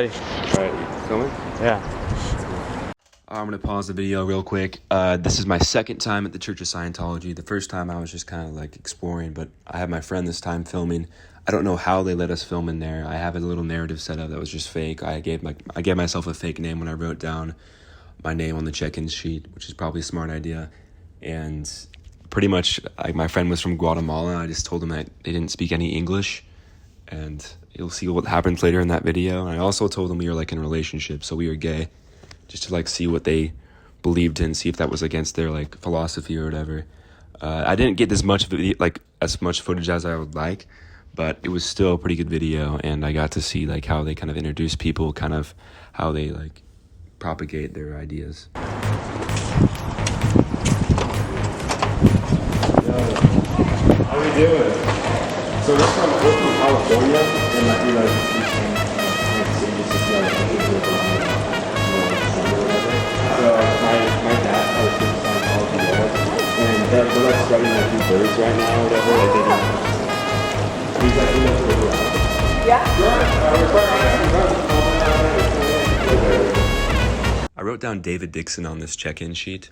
Alright, you filming? Yeah. I'm going to pause the video real quick. This is my second time at the Church of Scientology. The first time I was just kind of like exploring, but I had my friend this time filming. I don't know how they let us film in there. I have a little narrative set up that was just fake. I gave myself a fake name when I wrote down my name on the check-in sheet, which is probably a smart idea. And pretty much, my friend was from Guatemala. I just told him that they didn't speak any English. And you'll see what happens later in that video. And I also told them we were like in a relationship, so we were gay, just to like see what they believed in, see if that was against their like philosophy or whatever. I didn't get as much footage as I would like, but it was still a pretty good video, and I got to see like how they kind of introduce people, kind of how they like propagate their ideas. How we doing? So we're from California, and like we like cities just like so my dad was from Scientology, and they're like studying like these birds right now or whatever. Like they do. He's like, you know, Yeah. I wrote down David Dixon on this check-in sheet.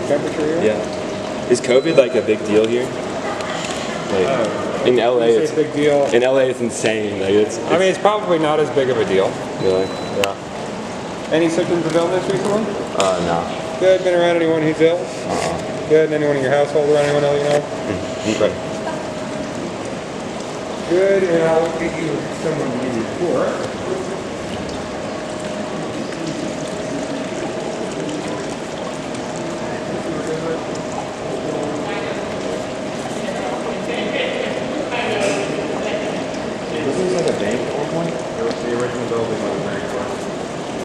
Temperature here? Yeah. Is COVID like a big deal here? Like in LA, it's a big deal. In LA, it's insane. Like it's I mean, it's probably not as big of a deal. really. Yeah. Any symptoms of illness recently? No. Good. Been around anyone who's ill? Good. Anyone in your household or anyone else you know? Right. Good. And I'll get you someone to give you a tour.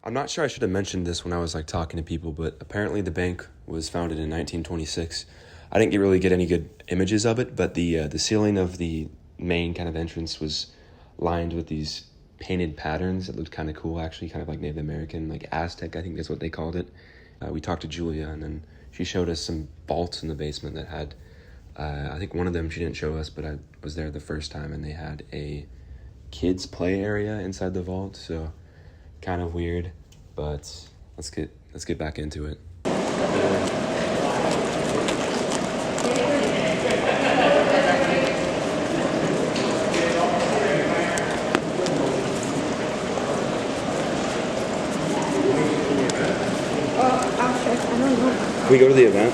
I'm not sure I should have mentioned this when I was like talking to people, but apparently the bank was founded in 1926. I didn't really get any good images of it, but the ceiling of the main kind of entrance was lined with these painted patterns that looked kind of cool, actually, kind of like Native American, like Aztec, I think that's what they called it. We talked to Julia, and then she showed us some vaults in the basement that had, I think one of them she didn't show us, but I was there the first time, and they had a kids play area inside the vault, so kind of weird, but let's get back into it. Can we go to the event?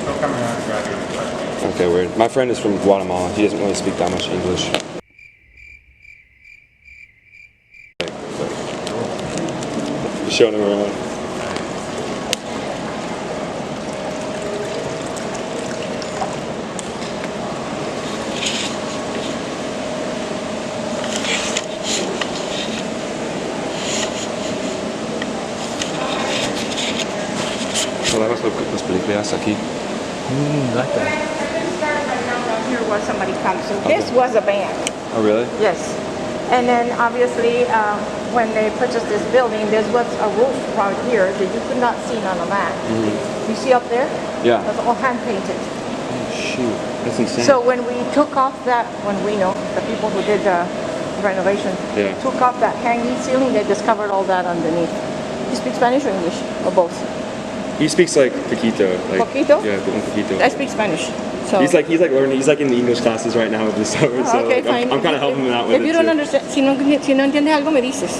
Don't come around and grab you. Okay, weird. My friend is from Guatemala. He doesn't really speak that much English. Showing him around. Podemos las películas aquí. Like that. Here was somebody comes. So this was a bank. Oh, really? Yes. And then obviously when they purchased this building, there was a roof right here that you could not see on the map. You see up there? Yeah. That's all hand painted. Oh, shoot. That's insane. So when we took off that, when we know the people who did the renovation, took off that hanging ceiling, they discovered all that underneath. You speak Spanish or English or both? He speaks like poquito. Like, Poquito? Yeah, un poquito. I speak Spanish. So He's like learning. He's like in the English classes right now over the summer. So okay, like, fine. I'm kind of helping him out with it. If you don't understand, si no entiendes algo, me dices.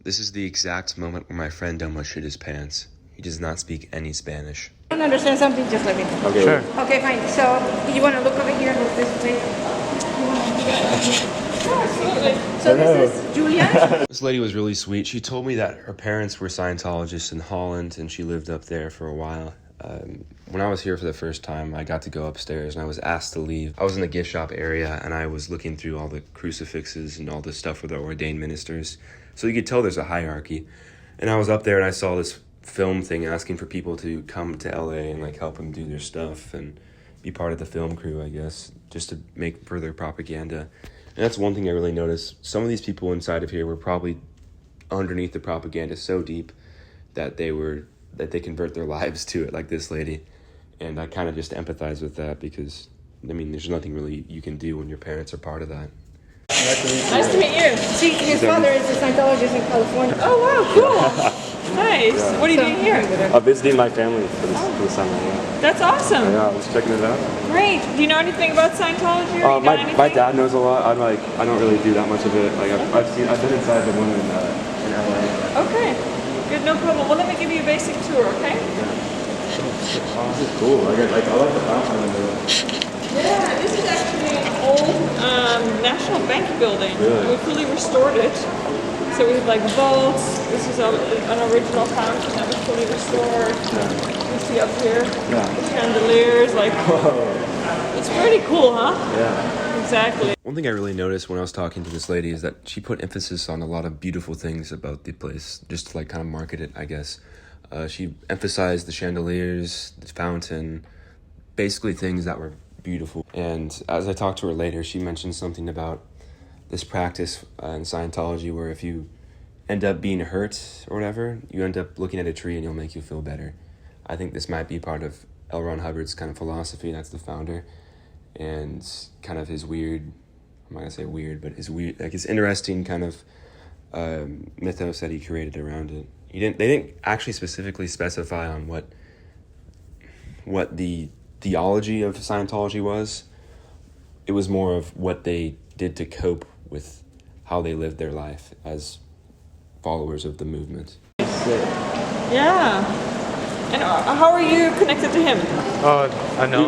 This is the exact moment where my friend almost shit his pants. He does not speak any Spanish. If you don't understand something, just let me know. Okay. Sure. Okay, fine. So you want to look over here with this place? So this is Julia. This lady was really sweet. She told me that her parents were Scientologists in Holland, and she lived up there for a while. When I was here for the first time, I got to go upstairs, and I was asked to leave. I was in the gift shop area, and I was looking through all the crucifixes and all the stuff with the ordained ministers. So you could tell there's a hierarchy. And I was up there, and I saw this film thing asking for people to come to LA and like help them do their stuff and be part of the film crew, I guess, just to make further propaganda. And that's one thing I really noticed. Some of these people inside of here were probably underneath the propaganda so deep that they convert their lives to it, like this lady. And I kind of just empathize with that because I mean, there's nothing really you can do when your parents are part of that. Nice to meet you. See, his father is a Scientologist in California. Oh, wow, cool. Nice. Yeah. What are you doing here? Visiting my family for the summer. Yeah. That's awesome. Yeah, I was checking it out. Great. Do you know anything about Scientology? Or my dad knows a lot. I don't really do that much of it. Like I've been inside the one in LA. Okay. Good, no problem. Well, let me give you a basic tour, okay? Yeah. Oh, this is cool. I like the fountain. Yeah, this is actually an old National Bank building. Really? We fully restored it. So we have like vaults. This is an original fountain that was fully restored. Yeah. You see up here, yeah. the chandeliers. Like, it's pretty cool, huh? Yeah. Exactly. One thing I really noticed when I was talking to this lady is that she put emphasis on a lot of beautiful things about the place, just to like kind of market it, I guess. She emphasized the chandeliers, the fountain, basically things that were beautiful. And as I talked to her later, she mentioned something about this practice in Scientology where if you end up being hurt or whatever, you end up looking at a tree and it'll make you feel better. I think this might be part of L. Ron Hubbard's kind of philosophy. That's the founder. And kind of his weird, I'm not gonna say weird, but his weird, like his interesting kind of mythos that he created around it. They didn't actually specifically specify on what the theology of Scientology was. It was more of what they did to cope with how they lived their life as followers of the movement. Yeah. And how are you connected to him? I know.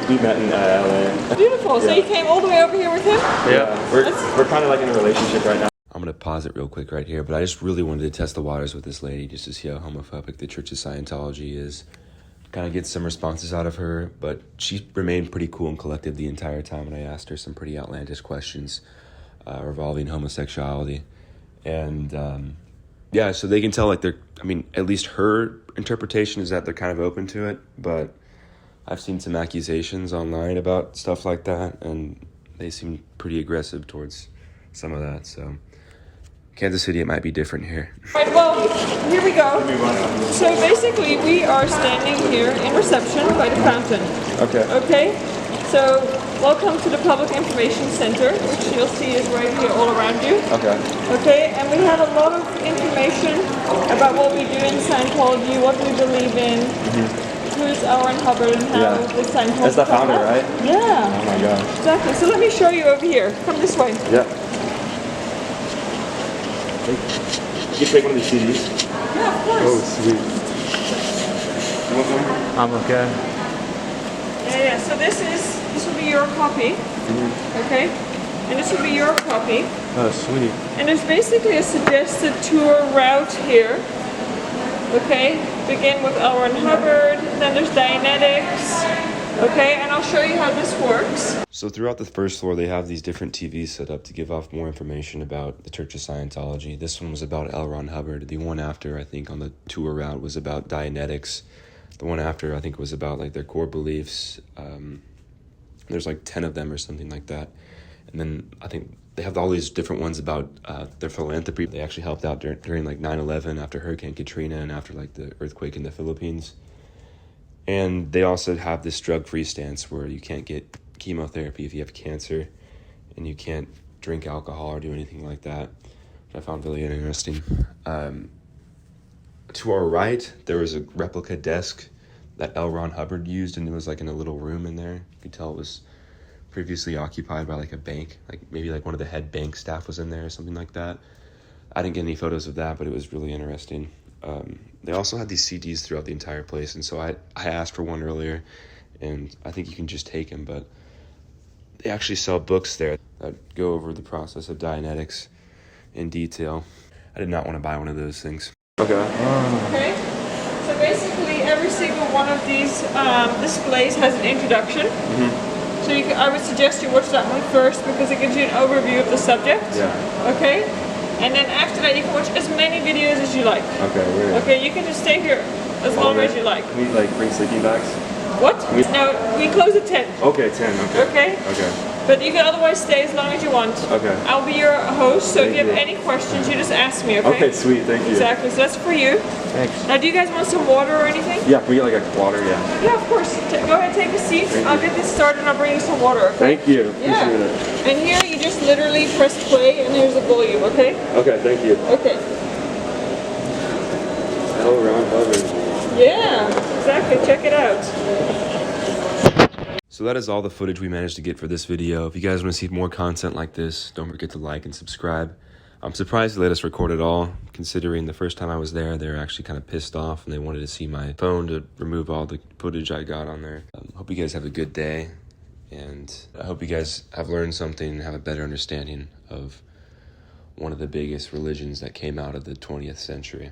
We met in LA. Beautiful. So you came all the way over here with him? Yeah. We're kind of like in a relationship right now. I'm going to pause it real quick right here, but I just really wanted to test the waters with this lady just to see how homophobic the Church of Scientology is. Kind of get some responses out of her, but she remained pretty cool and collected the entire time, and I asked her some pretty outlandish questions revolving homosexuality. And yeah, so they can tell like at least her interpretation is that they're kind of open to it, but I've seen some accusations online about stuff like that, and they seem pretty aggressive towards some of that, so Kansas City, it might be different here. Right, well, here we go. So basically, we are standing here in reception by the fountain. Okay, so welcome to the Public Information Center, which you'll see is right here all around you. Okay, and we have a lot of information about what we do in Scientology, what we believe in, who's L. Ron Hubbard, and how the Scientology. That's the founder, right? Yeah. Oh my gosh. Exactly. So let me show you over here. Come this way. Yeah. You take one of these CDs? Yeah, of course. Oh, sweet. You want one? I'm okay. Yeah. So this will be your copy. Okay. And this will be your copy. Oh, sweet. And there's basically a suggested tour route here. Okay. Begin with L. Ron Hubbard. Then there's Dianetics. Okay, and I'll show you how this works. So throughout the first floor, they have these different TVs set up to give off more information about the Church of Scientology. This one was about L. Ron Hubbard. The one after, I think, on the tour route was about Dianetics. The one after, I think, was about like their core beliefs. There's like 10 of them or something like that. And then I think they have all these different ones about their philanthropy. They actually helped out during like 9/11, after Hurricane Katrina, and after like the earthquake in the Philippines. And they also have this drug-free stance where you can't get chemotherapy if you have cancer, and you can't drink alcohol or do anything like that, which I found really interesting. To our right, there was a replica desk that L. Ron Hubbard used, and it was like in a little room in there. You could tell it was previously occupied by like a bank, like maybe like one of the head bank staff was in there or something like that. I didn't get any photos of that, but it was really interesting. They also had these CDs throughout the entire place, and so I asked for one earlier, and I think you can just take them, but they actually sell books there that go over the process of Dianetics in detail. I did not want to buy one of those things. Okay, so basically every single one of these displays has an introduction. So I would suggest you watch that one first because it gives you an overview of the subject. Yeah. Okay? And then after that you can watch as many videos as you like. Okay, weird. Okay, you can just stay here as long as you like. Can we like bring sleeping bags? What? No, we close at 10. Okay, 10, okay. Okay? Okay. But you can otherwise stay as long as you want. Okay. I'll be your host, so if you have you. any questions, you just ask me, okay? Okay, sweet, thank you. Exactly, so that's for you. Thanks. Now, do you guys want some water or anything? Yeah, can we get like a water, yeah. Yeah, of course. Go ahead, take a seat. I'll get this started and I'll bring you some water, okay? Thank you, Yeah. appreciate it. And here you just literally press play and here's the volume, okay? Okay, thank you. Okay. Oh, Ron Hubbard. Yeah, exactly. Check it out. So that is all the footage we managed to get for this video. If you guys want to see more content like this, don't forget to like and subscribe. I'm surprised they let us record it all, considering the first time I was there, they were actually kind of pissed off and they wanted to see my phone to remove all the footage I got on there. Hope you guys have a good day, and I hope you guys have learned something and have a better understanding of one of the biggest religions that came out of the 20th century.